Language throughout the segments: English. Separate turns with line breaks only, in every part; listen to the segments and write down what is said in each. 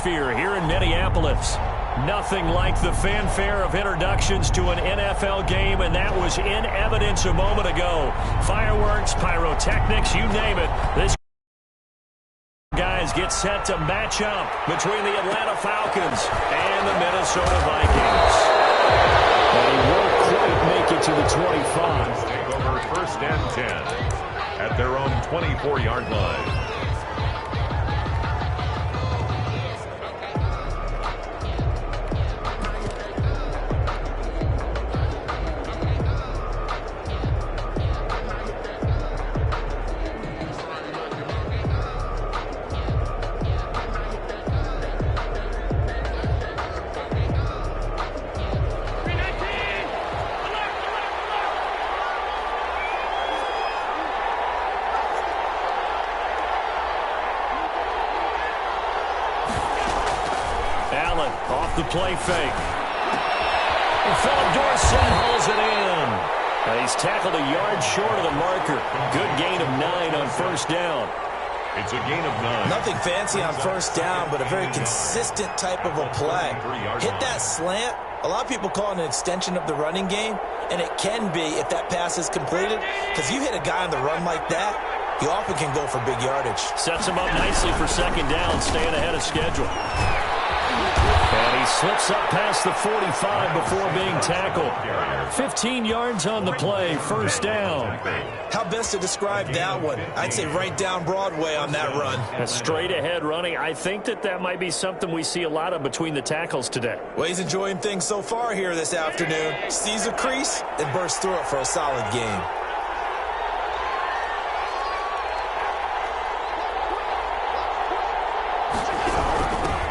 atmosphere here in Minneapolis. Nothing like the fanfare of introductions to an NFL game, and that was in evidence a moment ago. Fireworks, pyrotechnics, you name it. This guys get set to match up between the Atlanta Falcons and the Minnesota Vikings. And he won't quite make it to the 25.
Take over 1st and 10 at their own 24-yard line.
Off the play fake. And Philip Dorsett hauls it in. He's tackled a yard short of the marker. Good gain of 9 on 1st down.
It's a gain of 9.
Nothing fancy on 1st down, but a very consistent type of a play. Hit that slant. A lot of people call it an extension of the running game, and it can be if that pass is completed, because you hit a guy on the run like that, he often can go for big yardage.
Sets him up nicely for 2nd down, staying ahead of schedule. And he slips up past the 45 before being tackled. 15 yards on the play, 1st down.
How best to describe that one? I'd say right down Broadway on that run.
A straight ahead running. I think that might be something we see a lot of between the tackles today.
Well, he's enjoying things so far here this afternoon. Sees a crease and bursts through it for a solid game.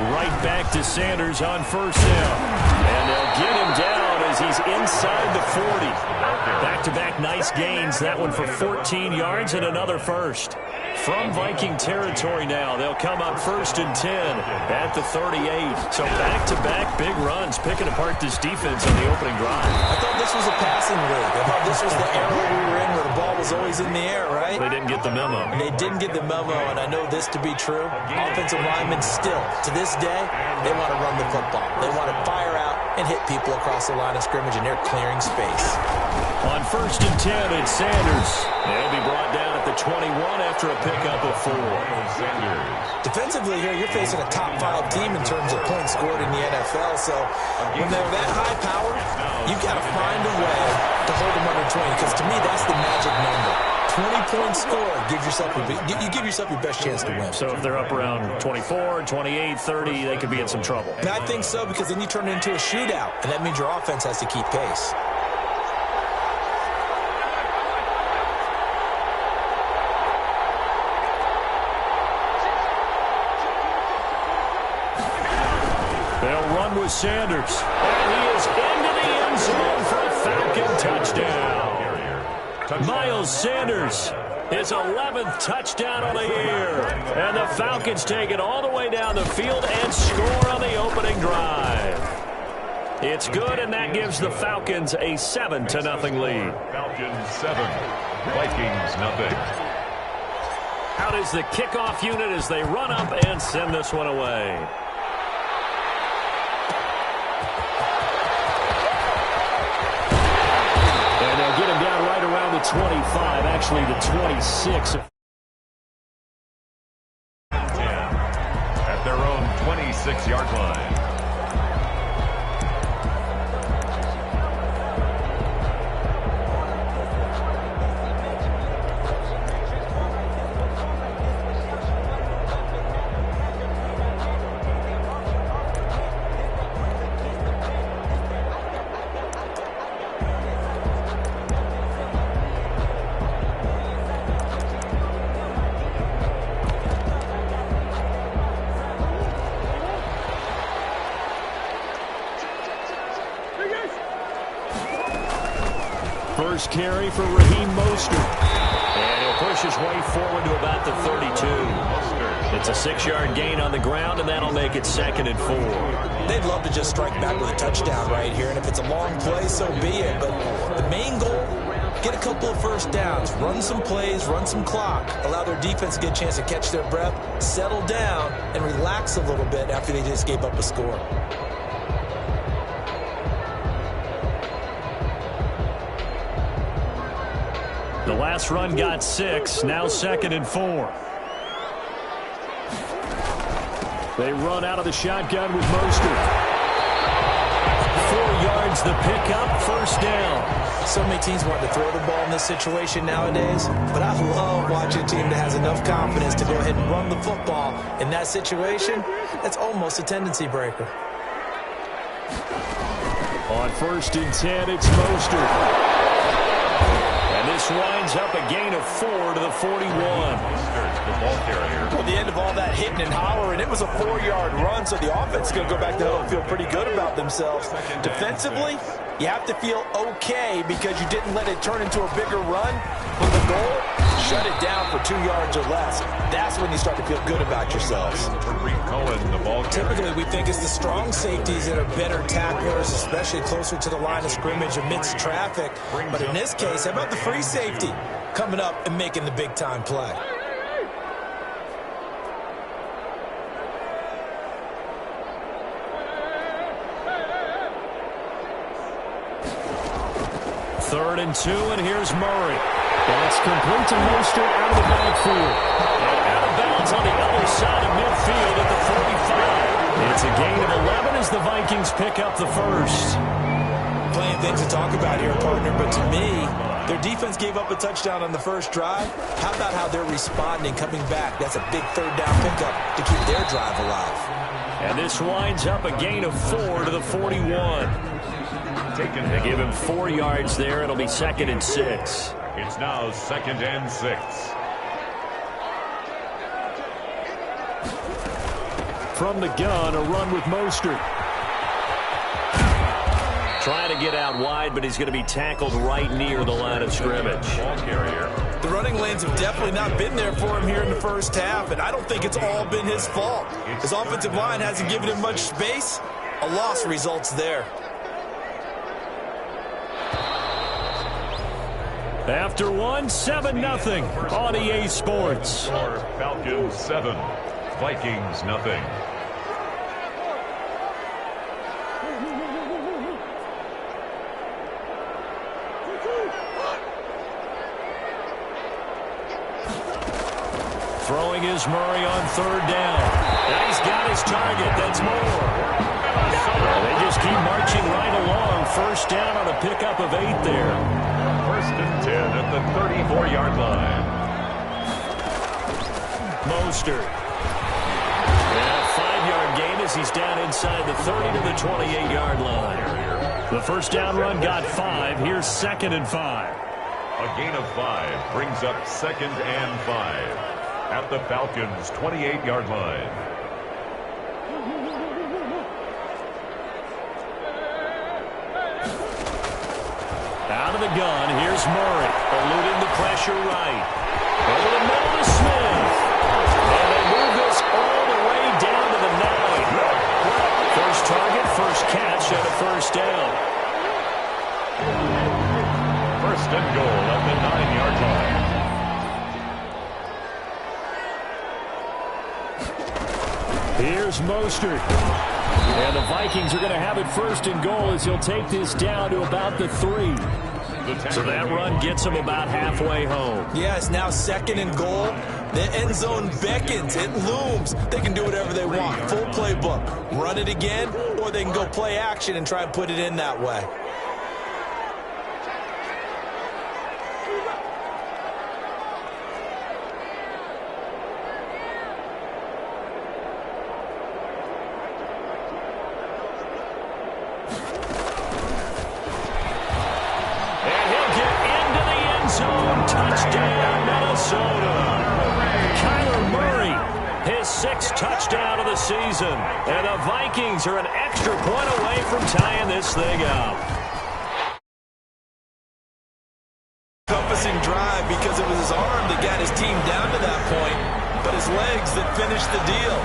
Right back to Sanders on 1st down. And they'll get him down as he's inside the 40. Back-to-back nice gains. That one for 14 yards and another first. From Viking territory now, they'll come up 1st and 10 at the 38. So back-to-back big runs, picking apart this defense on the opening drive.
I thought this was a passing league. I thought this was the era we were in where the ball was always in the air, right?
They didn't get the memo.
They didn't get the memo, and I know this to be true. Offensive linemen still, to this day, they want to run the football. They want to fire out and hit people across the line of scrimmage, and they're clearing space.
On 1st and 10, it's Sanders. They'll be brought down at the 21 after a pickup of 4.
Defensively here, you're facing a top 5 team in terms of points scored in the NFL, so when they're that high power, you've got to find a way to hold them under 20, because to me, that's the magic number. 20-point score, you give yourself your best chance to win.
So if they're up around 24, 28, 30, they could be in some trouble.
And I think so, because then you turn it into a shootout, and that means your offense has to keep pace.
They'll run with Sanders. And he is into the end zone for a Falcon touchdown. Miles Sanders, his 11th touchdown of the year. And the Falcons take it all the way down the field and score on the opening drive. It's good, and that gives the Falcons a 7-0 lead.
Falcons 7, Vikings 0.
Out is the kickoff unit as they run up and send this one away. And they'll get him down right around the 25, actually the 26.
At their own 26-yard line.
First carry for Raheem Mostert. And he'll push his way forward to about the 32. It's a 6-yard gain on the ground, and that'll make it 2nd and 4.
They'd love to just strike back with a touchdown right here, and if it's a long play, so be it. But the main goal get a couple of first downs, run some plays, run some clock, allow their defense to get a chance to catch their breath, settle down, and relax a little bit after they just gave up a score.
The last run got 6, now 2nd and 4. They run out of the shotgun with Mostert. 4 yards the pickup, first down.
So many teams want to throw the ball in this situation nowadays, but I love watching a team that has enough confidence to go ahead and run the football. In that situation, that's almost a tendency breaker.
On 1st and 10, it's Mostert. And this winds up a gain of 4 to the 41.
The ball carrier.
Well, the end of all that hitting and hollering, it was a 4-yard run, so the offense is going to go back to home and feel pretty good about themselves. Defensively, you have to feel okay because you didn't let it turn into a bigger run. When the goal, shut it down for 2 yards or less. That's when you start to feel good about yourselves.
Typically,
we think it's the strong safeties that are better tacklers, especially closer to the line of scrimmage amidst traffic. But in this case, how about the free safety coming up and making the big-time play?
Third and 2, and here's Murray. That's complete to Mostert out of the backfield. And out of bounds on the other side of midfield at the 45. It's a gain of 11 as the Vikings pick up the first.
Plenty of things to talk about here, partner, but to me, their defense gave up a touchdown on the first drive. How about how they're responding, coming back? That's a big third down pickup to keep their drive alive.
And this winds up a gain of 4 to the 41. They give him 4 yards there. It'll be 2nd and 6.
It's now 2nd and 6.
From the gun, a run with Mostert. Trying to get out wide, but he's going to be tackled right near the line of scrimmage.
Ball carrier.
The running lanes have definitely not been there for him here in the first half, and I don't think it's all been his fault. His offensive line hasn't given him much space. A loss results there.
After 1, 7-0 on EA Sports.
Falcons 7, Vikings nothing.
Throwing is Murray on 3rd down. And he's got his target. That's more. They just keep marching right along. First down on a pickup of 8 there.
1st and 10 at the 34-yard line.
Mostert. And a 5-yard gain as he's down inside the 30 to the 28-yard line. The first down run got 5. Here's 2nd and 5.
A gain of 5 brings up 2nd and 5 at the Falcons' 28-yard line.
Out of the gun, here's Murray, eluding the pressure right. Over the middle to Smith. And they move this all the way down to the 9. First target, first catch, and a first down.
1st and goal at the 9-yard line.
Here's Mostert. And the Vikings are going to have it 1st and goal as he'll take this down to about the 3. So that run gets him about halfway home.
Yeah, it's now 2nd and goal. The end zone beckons. It looms. They can do whatever they want. Full playbook. Run it again, or they can go play action and try and put it in that way.
Touchdown, Minnesota. Kyler Murray, his 6th touchdown of the season. And the Vikings are an extra point away from tying this thing up.
Encompassing drive because it was his arm that got his team down to that point, but his legs that finished the deal.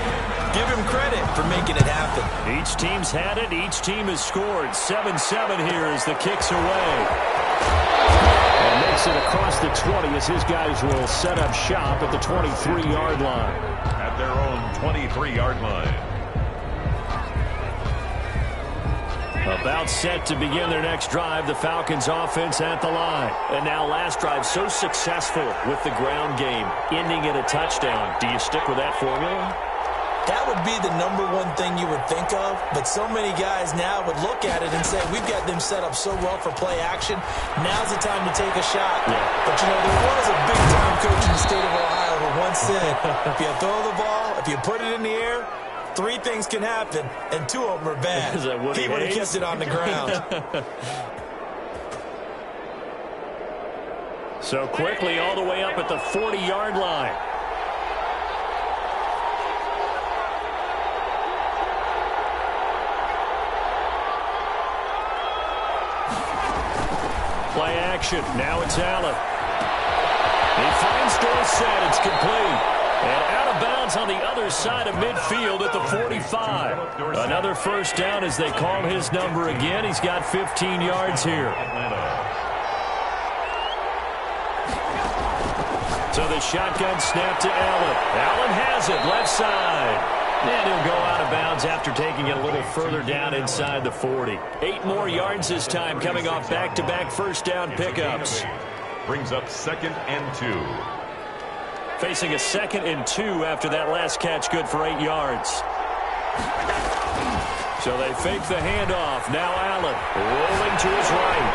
Give him credit for making it happen.
Each team's had it. Each team has scored. 7-7 here as the kick's away. And makes it across the 20 as his guys will set up shop at the 23-yard line.
At their own 23-yard line.
About set to begin their next drive, the Falcons offense at the line. And now last drive so successful with the ground game, ending in a touchdown. Do you stick with that formula?
That would be the number one thing you would think of, but so many guys now would look at it and say, we've got them set up so well for play action, now's the time to take a shot. Yeah. But, you know, there was a big-time coach in the state of Ohio who once said, if you throw the ball, if you put it in the air, 3 things can happen, and 2 of them are bad. He would have kept it on the ground.
So quickly all the way up at the 40-yard line. Play action. Now it's Allen. He finds Dorsett. It's complete. And out of bounds on the other side of midfield at the 45. Another first down as they call his number again. He's got 15 yards here. So the shotgun snap to Allen. Allen has it left side. And he'll go out of bounds after taking it a little further down inside the 40. 8 more yards this time coming off back-to-back first down pickups.
Brings up 2nd and 2.
Facing a 2nd and 2 after that last catch, good for 8 yards. So they fake the handoff. Now Allen rolling to his right.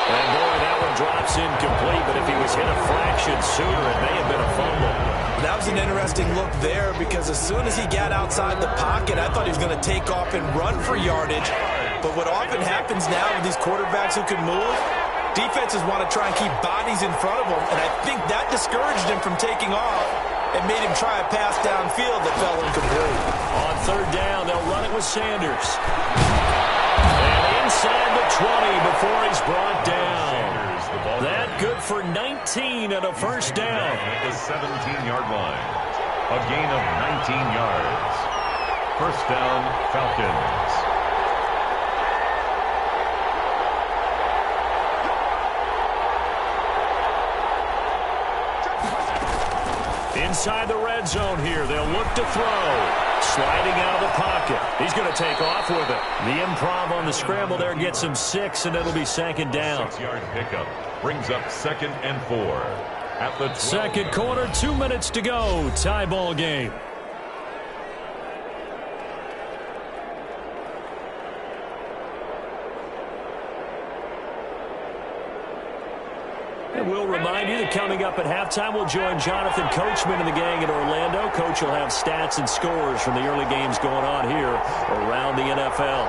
And boy, that one drops incomplete, but if he was hit a fraction sooner, it may have been a fumble.
That was an interesting look there because as soon as he got outside the pocket, I thought he was going to take off and run for yardage. But what often happens now with these quarterbacks who can move, defenses want to try and keep bodies in front of them, and I think that discouraged him from taking off and made him try a pass downfield that fell incomplete.
On 3rd down, they'll run it with Sanders. And inside the 20 before he's brought down. That good for 19 and a first down.
At the 17-yard line. A gain of 19 yards. First down, Falcons.
Inside the red zone here. They'll look to throw. Sliding out of the pocket. He's going to take off with it. The improv on the scramble there gets him 6, and it'll be 2nd down.
6-yard pickup brings up 2nd and 4. At the 12.
Second quarter, 2 minutes to go. Tie ball game. And we'll remind you that coming up at halftime, we'll join Jonathan Coachman and the gang in Orlando. Coach will have stats and scores from the early games going on here around the NFL.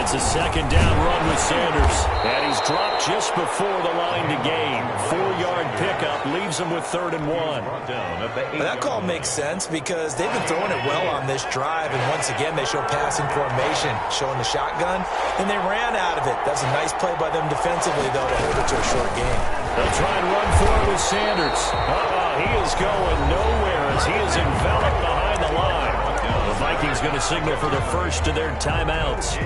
It's a 2nd down run with Sanders. And he's dropped just before the line to gain. 4-yard pickup leaves him with 3rd and 1.
That call makes sense because they've been throwing it well on this drive. And once again, they show passing formation, showing the shotgun. And they ran out of it. That's a nice play by them defensively, though, to hold it to a short game.
They'll try and run for it with Sanders. He is going nowhere as he is enveloped behind the line. The Vikings going to signal for the first of their timeouts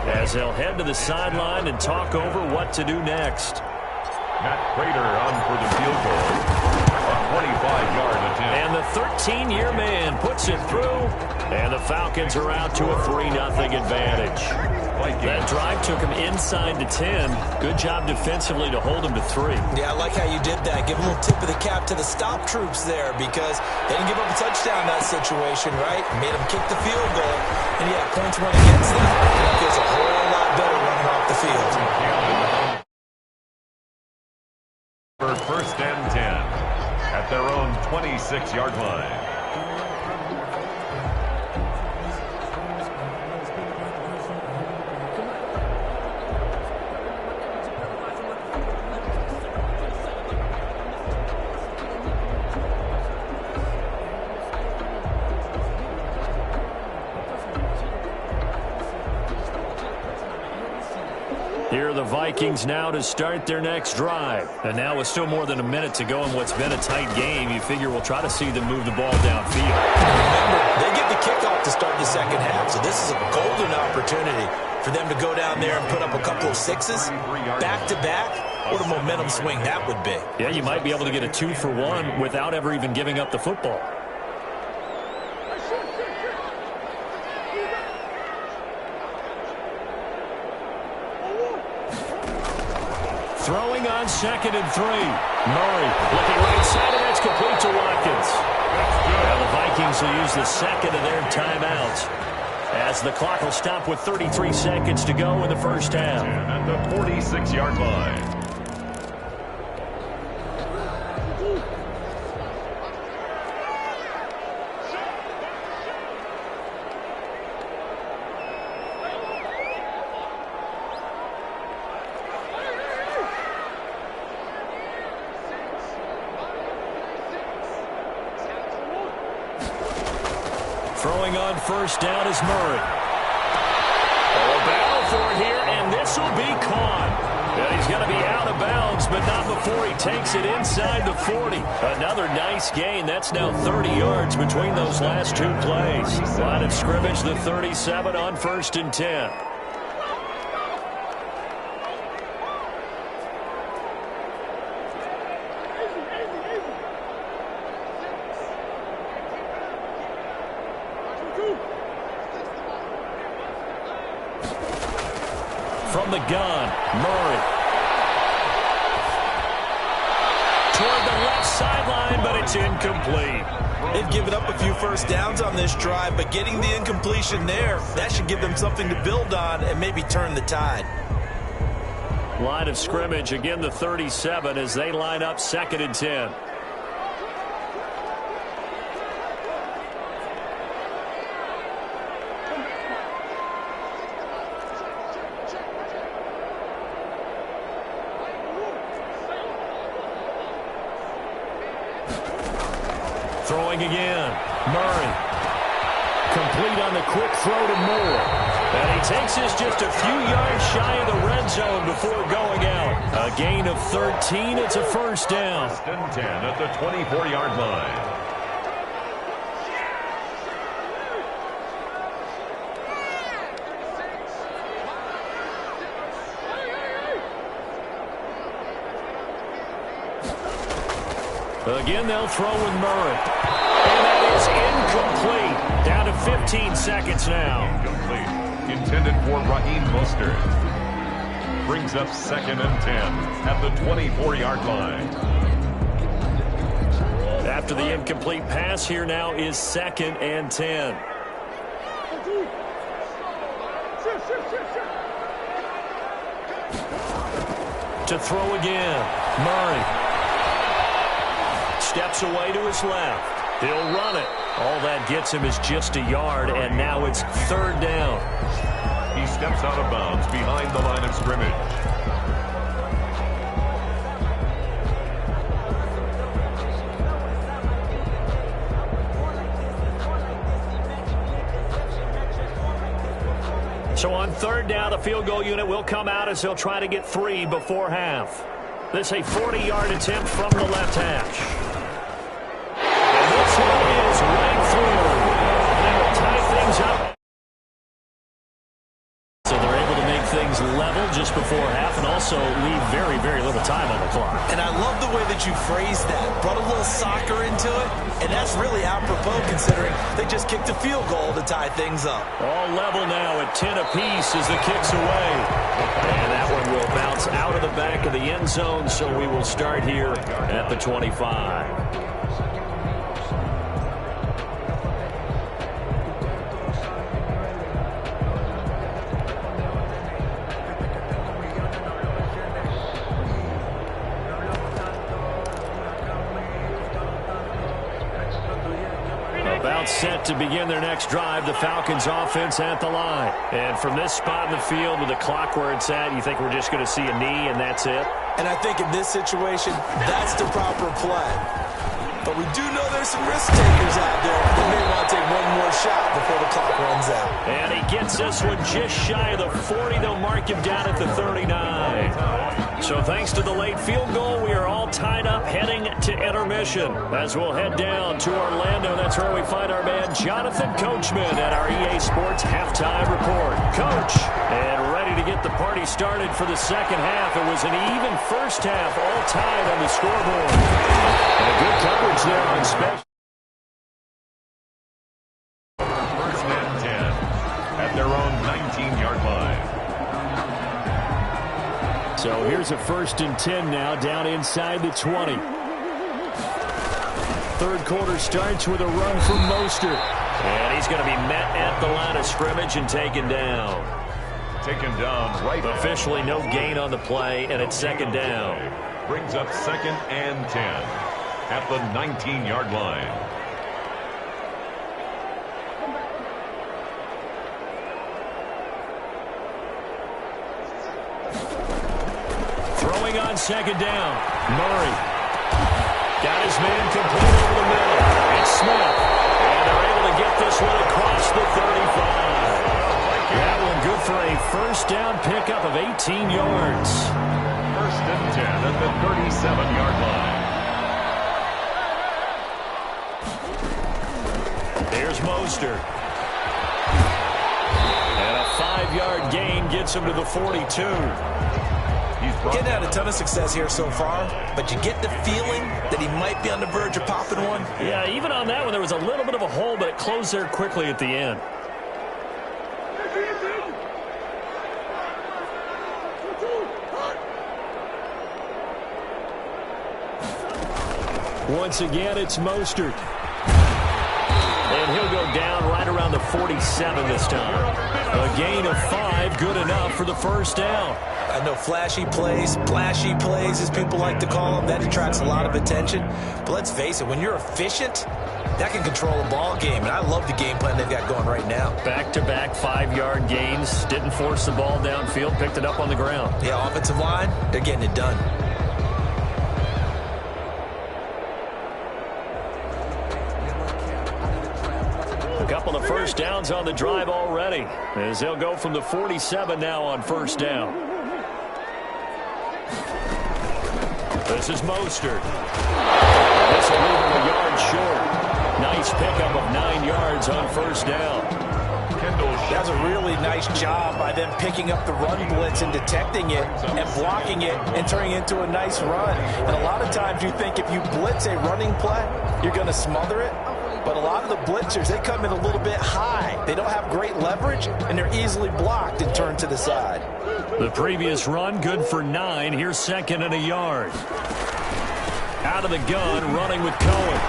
as they'll head to the sideline and talk over what to do next.
Matt Prater on for the field goal. A 25-yard attempt.
And the 13-year man puts it through, and the Falcons are out to a 3-0 advantage. That drive took him inside the 10. Good job defensively to hold him to 3.
Yeah, I like how you did that. Give a little tip of the cap to the stop troops there because they didn't give up a touchdown in that situation, right? Made them kick the field goal, and yeah, points went against them. That feels a whole lot better running off the field.
For 1st and 10 at their own 26-yard line.
Here are the Vikings now to start their next drive. And now with still more than a minute to go in what's been a tight game, you figure we'll try to see them move the ball downfield.
Remember, they get the kickoff to start the second half, so this is a golden opportunity for them to go down there and put up a couple of sixes back-to-back. What a momentum swing that would be.
Yeah, you might be able to get a 2-for-1 without ever even giving up the football. Throwing on 2nd and 3. Murray looking right side, and that's complete to Watkins. Now the Vikings will use the second of their timeouts as the clock will stop with 33 seconds to go in the first half.
At the 46-yard line.
Throwing on first down is Murray. Oh, battle for it here, and this will be caught. And he's going to be out of bounds, but not before he takes it inside the 40. Another nice gain. That's now 30 yards between those last two plays. Line of scrimmage, the 37 on 1st and 10. From the gun, Murray. Toward the left sideline, but it's incomplete.
They've given up a few first downs on this drive, but getting the incompletion there, that should give them something to build on and maybe turn the tide.
Line of scrimmage, again the 37 as they line up 2nd and 10. Throwing again. Murray. Complete on the quick throw to Moore. And he takes this just a few yards shy of the red zone before going out. A gain of 13. It's a first down.
1st and 10 at the 24-yard line.
Again, they'll throw with Murray. And that is incomplete. Down to 15 seconds now.
Incomplete. Intended for Raheem Mostert. Brings up 2nd and 10 at the 24-yard line.
After the incomplete pass, here now is 2nd and 10. To throw again. Murray. Steps away to his left. He'll run it. All that gets him is just a yard, and now it's 3rd down.
He steps out of bounds behind the line of scrimmage.
So on 3rd down, the field goal unit will come out as they'll try to get 3 before half. This is a 40-yard attempt from the left hash. This one is right through. They will tie things up. So they're able to make things level just before half and also leave very, very little time on the clock.
And I love the way that you phrased that. Brought a little soccer into it, and that's really apropos considering they just kicked a field goal to tie things up.
All level now at 10 apiece as the kick's away. And that one will bounce out of the back of the end zone, so we will start here at the 25. About set to begin their next drive, the Falcons offense at the line. And from this spot in the field with the clock where it's at, you think we're just going to see a knee and that's it?
And I think in this situation, that's the proper play. But we do know there's some risk takers out there that may want to take one more shot before the clock runs out.
And he gets this one just shy of the 40. They'll mark him down at the 39. So thanks to the late field goal, we are all tied up heading to intermission. As we'll head down to Orlando, that's where we find our man Jonathan Coachman at our EA Sports Halftime Report. Coach, and ready to get the party started for the second half. It was an even first half, all tied on the scoreboard. And a good coverage there on special.
First and 10 at their own 19-yard line.
So here's a 1st and 10 now, down inside the 20. Third quarter starts with a run from Mostert. And he's going to be met at the line of scrimmage and taken down.
Taken down right.
Officially no gain on the play, and it's second down.
Brings up 2nd and 10 at the 19-yard line.
Throwing on second down. Murray. Got his man complete over the middle. It's Smith. And they're able to get this one across the 35. That one good for a first down pickup of 18 yards.
1st and 10 at the 37-yard line.
Here's Mostert. And a 5-yard gain gets him to the 42.
Getting had a ton of success here so far, but you get the feeling that he might be on the verge of popping one.
Yeah, even on that one, there was a little bit of a hole, but it closed there quickly at the end. Once again, it's Mostert. And he'll go down right around the 47 this time. A gain of 5, good enough for the first down.
I know flashy plays, splashy plays, as people like to call them, that attracts a lot of attention. But let's face it, when you're efficient, that can control a ball game. And I love the game plan they've got going right now.
Back-to-back 5-yard gains. Didn't force the ball downfield, picked it up on the ground.
Yeah, offensive line, they're getting it done.
A couple of first downs on the drive already, as they'll go from the 47 now on first down. This is Mostert. This will leave him a yard short. Nice pickup of 9 yards on first down.
That's a really nice job by them picking up the run blitz and detecting it and blocking it and turning it into a nice run. And a lot of times you think if you blitz a running play, you're going to smother it. But a lot of the blitzers, they come in a little bit high. They don't have great leverage, and they're easily blocked and turned to the side.
The previous run, good for 9. Here's 2nd and a yard. Out of the gun, running with Cohen.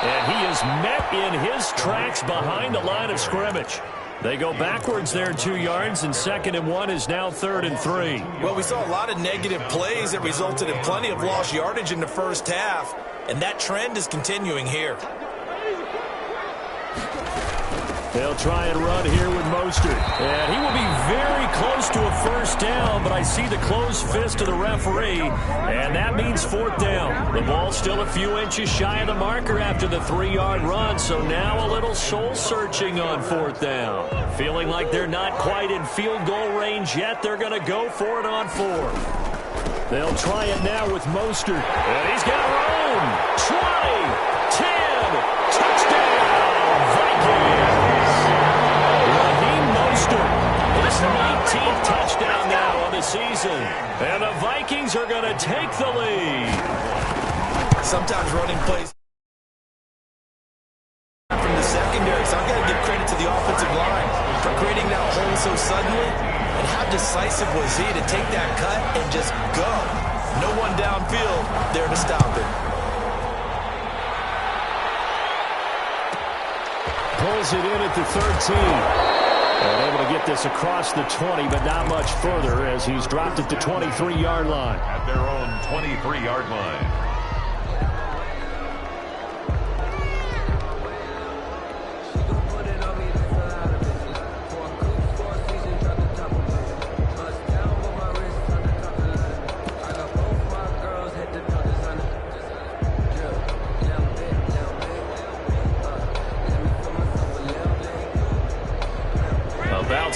And he is met in his tracks behind the line of scrimmage. They go backwards there 2 yards, and 2nd and 1 is now 3rd and 3.
Well, we saw a lot of negative plays that resulted in plenty of lost yardage in the first half, and that trend is continuing here.
They'll try and run here with Mostert. And he will be very close to a first down, but I see the closed fist of the referee, and that means 4th down. The ball's still a few inches shy of the marker after the 3-yard run, so now a little soul-searching on 4th down. Feeling like they're not quite in field goal range yet, they're going to go for it on 4th. They'll try it now with Mostert. And he's got room. 20, 10, touchdown, Vikings. His 19th touchdown now on the season. And the Vikings are going to take the lead.
Sometimes running plays from the secondary, so I've got to give credit to the offensive line for creating that hole so suddenly. And how decisive was he to take that cut and just go? No one downfield there to stop it.
Pulls it in at the 13. And able to get this across the 20, but not much further as he's dropped it to 23-yard line.
At their own 23-yard line.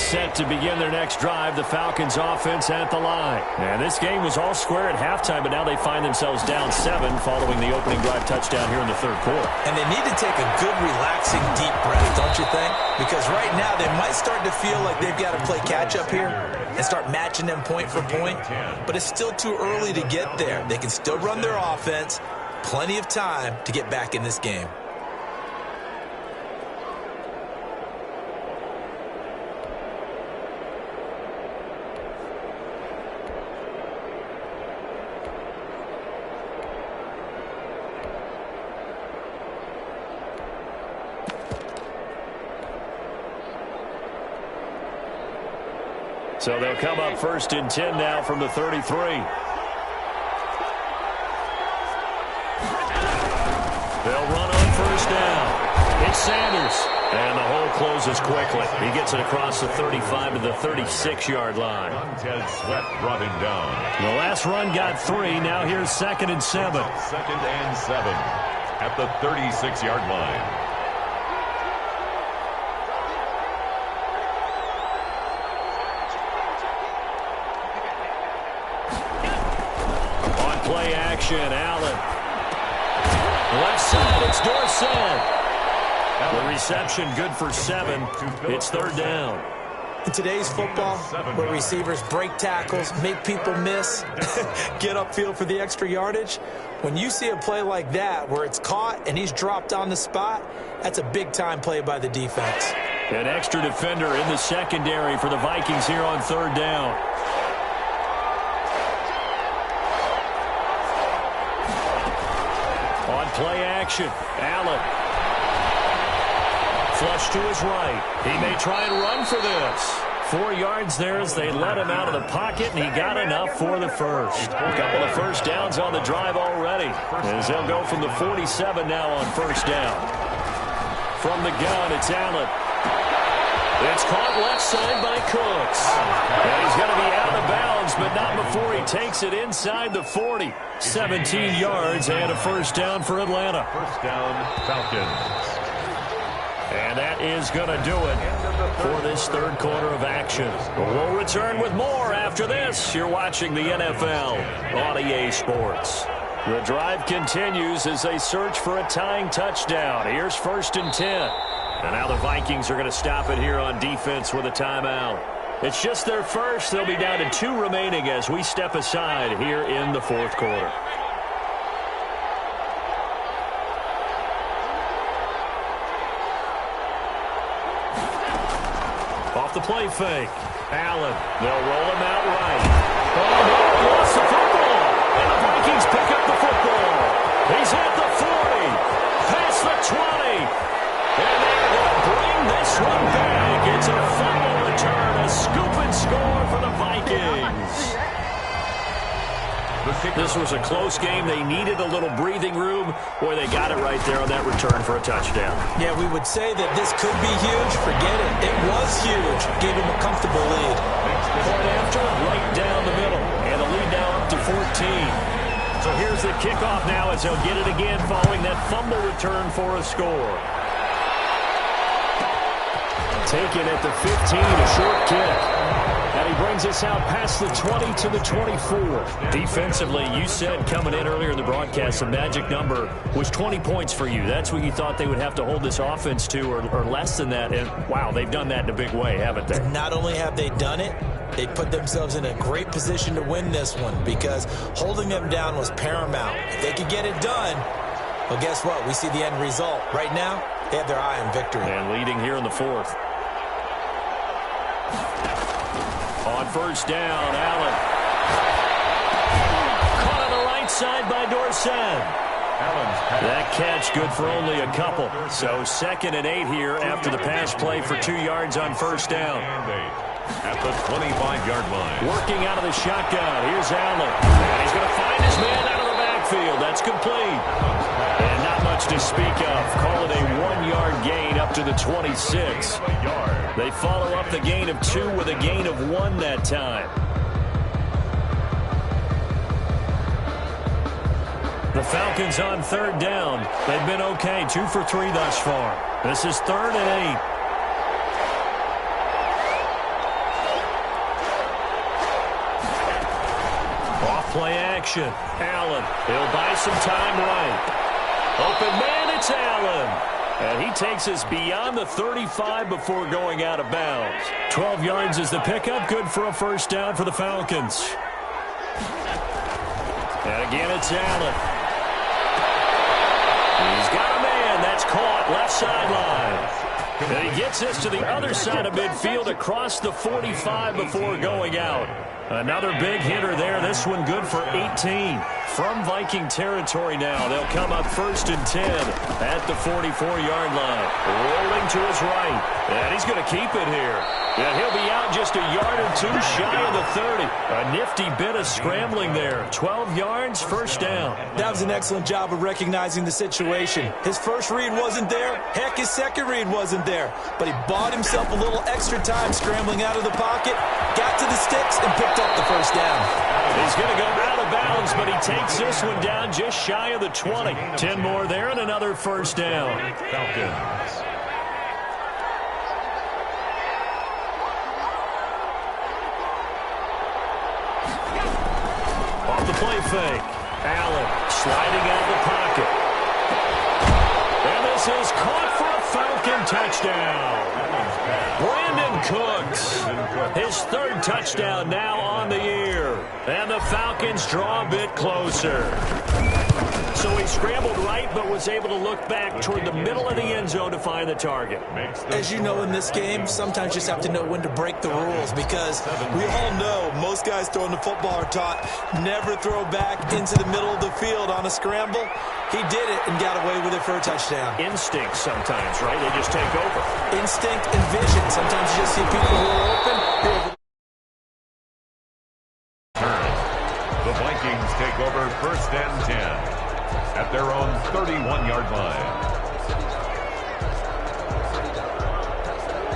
set to begin their next drive. The Falcons offense at the line. And this game was all square at halftime, but now they find themselves down 7 following the opening drive touchdown here in the third quarter.
And they need to take a good, relaxing, deep breath, don't you think? Because right now they might start to feel like they've got to play catch-up here and start matching them point for point. But it's still too early to get there. They can still run their offense. Plenty of time to get back in this game.
So they'll come up 1st and 10 now from the 33. They'll run on 1st down. It's Sanders. And the hole closes quickly. He gets it across the 35 to the 36-yard line.
Montez Sweat brought him down.
The last run got 3. Now here's 2nd and 7.
2nd and 7 at the 36-yard line.
Play action, Allen. Left side, it's Dorsett. The reception good for 7. It's 3rd down.
In today's football, where receivers break tackles, make people miss, get upfield for the extra yardage, when you see a play like that where it's caught and he's dropped on the spot, that's a big-time play by the defense.
An extra defender in the secondary for the Vikings here on 3rd down. On play action, Allen. Flush to his right. He may try and run for this. 4 yards there as they let him out of the pocket, and he got enough for the first. A couple of first downs on the drive already, as they'll go from the 47 now on 1st down. From the gun, it's Allen. It's caught left side by Cooks. And he's going to be out of bounds, but not before he takes it inside the 40. 17 yards and a 1st down for Atlanta.
1st down, Falcons.
And that is going to do it for this 3rd quarter of action. We'll return with more after this. You're watching the NFL on EA Sports. The drive continues as they search for a tying touchdown. Here's 1st and 10. And now the Vikings are going to stop it here on defense with a timeout. It's just their first. They'll be down to 2 remaining as we step aside here in the 4th quarter. Off the play fake. Allen. They'll roll him out right. Oh, no, he lost the football. And the Vikings pick up the football. He's at the 40. Past the 20. And they're going to bring this one back. It's a final return. A scoop and score for the Vikings. This was a close game. They needed a little breathing room. Boy, they got it right there on that return for a touchdown.
Yeah, we would say that this could be huge. Forget it. It was huge. Gave him a comfortable lead.
Point after, right down the middle. And the lead now up to 14. So here's the kickoff now as they'll get it again following that fumble return for a score. Taken at the 15, a short kick. And he brings us out past the 20 to the 24. Defensively, you said coming in earlier in the broadcast, the magic number was 20 points for you. That's what you thought they would have to hold this offense to, or less than that. And, wow, they've done that in a big way, haven't they?
Not only have they done it, they put themselves in a great position to win this one because holding them down was paramount. If they could get it done, well, guess what? We see the end result. Right now, they have their eye on victory.
And leading here in the 4th. On 1st down, Allen. Caught on the right side by Dorsett. That catch good for only a couple. So 2nd and 8 here after the pass play for 2 yards on 1st down.
At the 25-yard line.
Working out of the shotgun. Here's Allen. And he's going to find his man out of the backfield. That's complete. And not much to speak of. Call it a 1-yard gain up to the 26. They follow up the gain of 2 with a gain of 1 that time. The Falcons on 3rd down. They've been okay. 2 for 3 thus far. This is 3rd and 8. motion. Allen, he'll buy some time right. Open man, it's Allen. And he takes us beyond the 35 before going out of bounds. 12 yards is the pickup. Good for a first down for the Falcons. And again, it's Allen. He's got a man. That's caught. Left sideline. And he gets us to the other side of midfield across the 45 before going out. Another big hitter there. This one good for 18. From Viking territory now, they'll come up 1st and 10 at the 44-yard line. Rolling to his right. And he's going to keep it here. And he'll be out just a yard or two shy of the 30. A nifty bit of scrambling there. 12 yards, first down.
That was an excellent job of recognizing the situation. His first read wasn't there. Heck, his second read wasn't there. But he bought himself a little extra time scrambling out of the pocket, got to the sticks, and picked up the first down.
He's going to go out of bounds, but he takes this one down just shy of the 20. 10 more there and another first down.
Falcons.
Off the play fake. Allen sliding out of the pocket. And this is caught for a Falcon touchdown. Brandon Cooks, his 3rd touchdown now on the year. And the Falcons draw a bit closer. So he scrambled right, but was able to look back toward the middle of the end zone to find the target.
As you know, in this game, sometimes you just have to know when to break the rules, because we all know most guys throwing the football are taught never throw back into the middle of the field on a scramble. He did it and got away with it for a touchdown.
Instinct sometimes, right? They just take over.
Instinct and vision. Sometimes you just see people who are open.
The Vikings take over 1st and 10 at their own 31-yard line.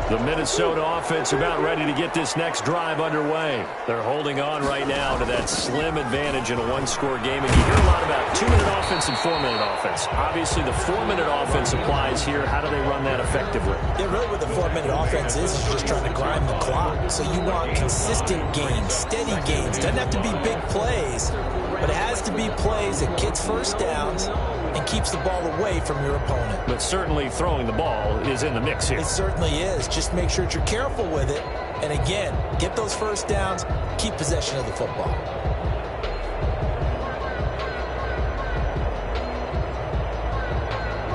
The Minnesota offense about ready to get this next drive underway. They're holding on right now to that slim advantage in a one-score game. And you hear a lot about 2-minute offense and 4-minute offense. Obviously, the 4-minute offense applies here. How do they run that effectively?
Yeah, really what the 4-minute offense is you're just trying to grind the clock. So you want consistent gains, steady gains. Doesn't have to be big plays, but it has to be plays that gets first downs and keeps the ball away from your opponent.
But certainly throwing the ball is in the mix here.
It certainly is. Just make sure that you're careful with it. And again, get those first downs, keep possession of the football.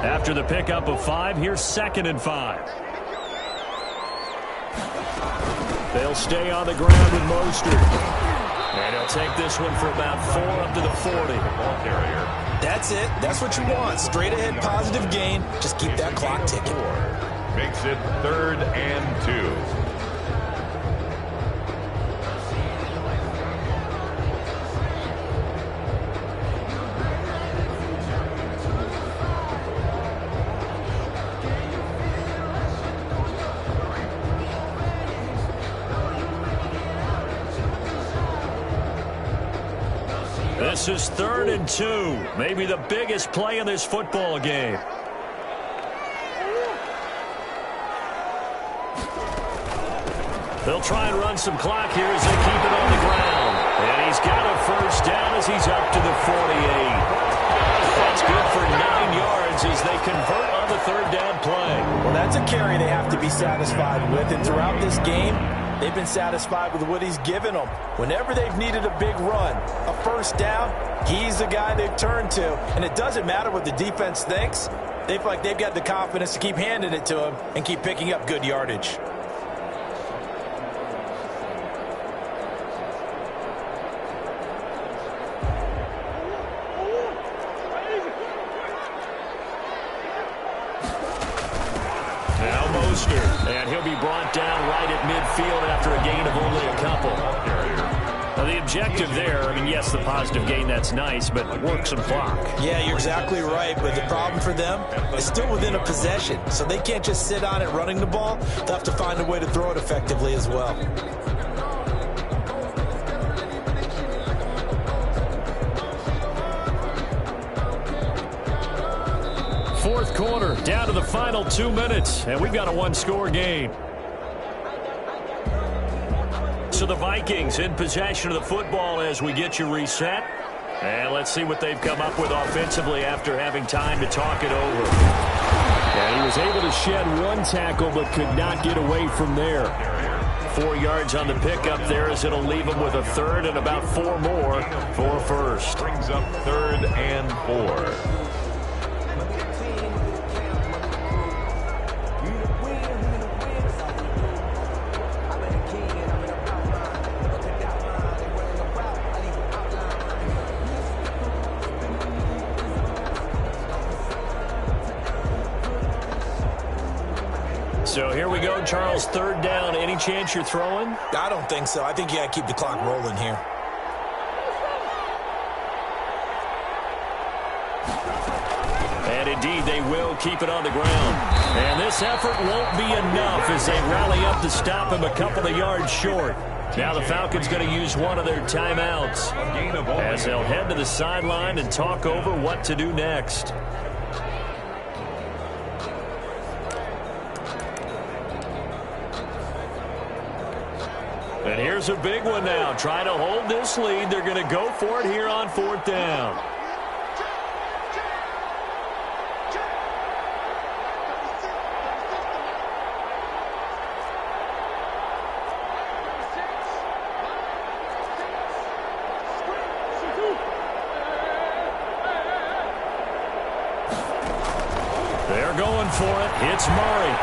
After the pickup of 5, here's 2nd and 5. They'll stay on the ground with Mostert. And he'll take this one for about 4 up to the 40.
Ball carrier.
That's it. That's what you want. Straight ahead, positive gain. Just keep that clock ticking.
Makes it 3rd and 2.
This is 3rd and 2. Maybe the biggest play in this football game. They'll try and run some clock here as they keep it on the ground. And he's got a first down as he's up to the 48. That's good for 9 yards as they convert on the 3rd down play.
Well, that's a carry they have to be satisfied with. And throughout this game, they've been satisfied with what he's given them. Whenever they've needed a big run, a first down, he's the guy they've turned to. And it doesn't matter what the defense thinks. They feel like they've got the confidence to keep handing it to him and keep picking up good yardage.
And he'll be brought down right at midfield after a gain of only a couple. Now the objective there, I mean, yes, the positive gain, that's nice, but work some clock.
Yeah, you're exactly right, but the problem for them is still within a possession, so they can't just sit on it running the ball. They'll have to find a way to throw it effectively as well.
Fourth quarter, down to the final 2 minutes, and we've got a one-score game. So the Vikings in possession of the football as we get you reset. And let's see what they've come up with offensively after having time to talk it over. And he was able to shed one tackle but could not get away from there. 4 yards on the pickup there as it'll leave him with a third and about 4 more for first.
Brings up 3rd and 4.
So here we go, Charles, 3rd down. Any chance you're throwing?
I don't think so. I think you got to keep the clock rolling here.
And indeed, they will keep it on the ground. And this effort won't be enough as they rally up to stop him a couple of yards short. Now the Falcons going to use one of their timeouts as they'll head to the sideline and talk over what to do next. And here's a big one now. Trying to hold this lead. They're going to go for it here on 4th down. They're going for it. It's Murray.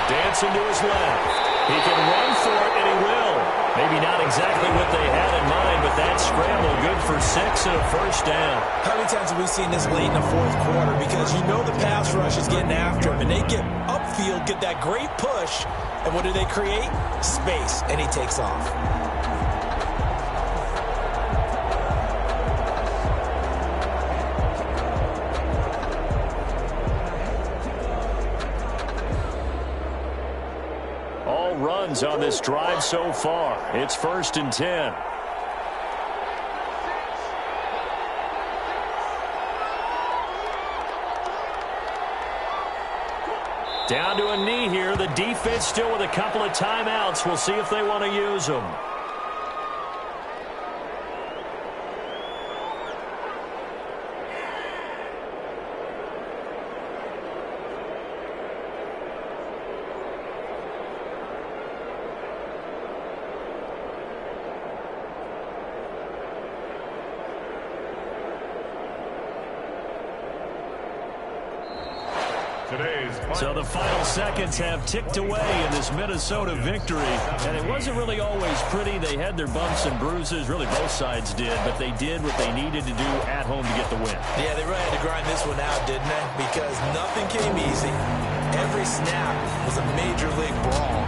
Dancing to his left. He can run for it, and he will. Maybe not exactly what they had in mind, but that scramble good for 6 and a first down.
How many times have we seen this late in the 4th quarter? Because you know the pass rush is getting after him, and they get upfield, get that great push, and what do they create? Space, and he takes off.
Runs on this drive so far. It's 1st and 10. Down to a knee here. The defense still with a couple of timeouts. We'll see if they want to use them. So the final seconds have ticked away in this Minnesota victory. And it wasn't really always pretty. They had their bumps and bruises. Really, both sides did. But they did what they needed to do at home to get the win.
Yeah, they really had to grind this one out, didn't they? Because nothing came easy. Every snap was a major league brawl.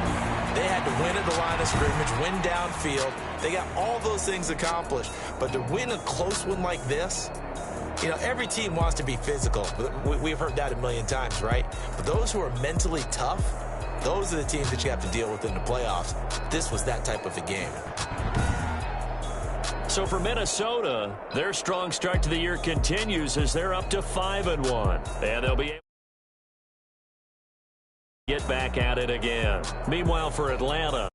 They had to win at the line of scrimmage, win downfield. They got all those things accomplished. But to win a close one like this, you know, every team wants to be physical. We've heard that a million times, right? But those who are mentally tough, those are the teams that you have to deal with in the playoffs. This was that type of a game.
So for Minnesota, their strong start to the year continues as they're up to 5-1. And they'll be able to get back at it again. Meanwhile, for Atlanta,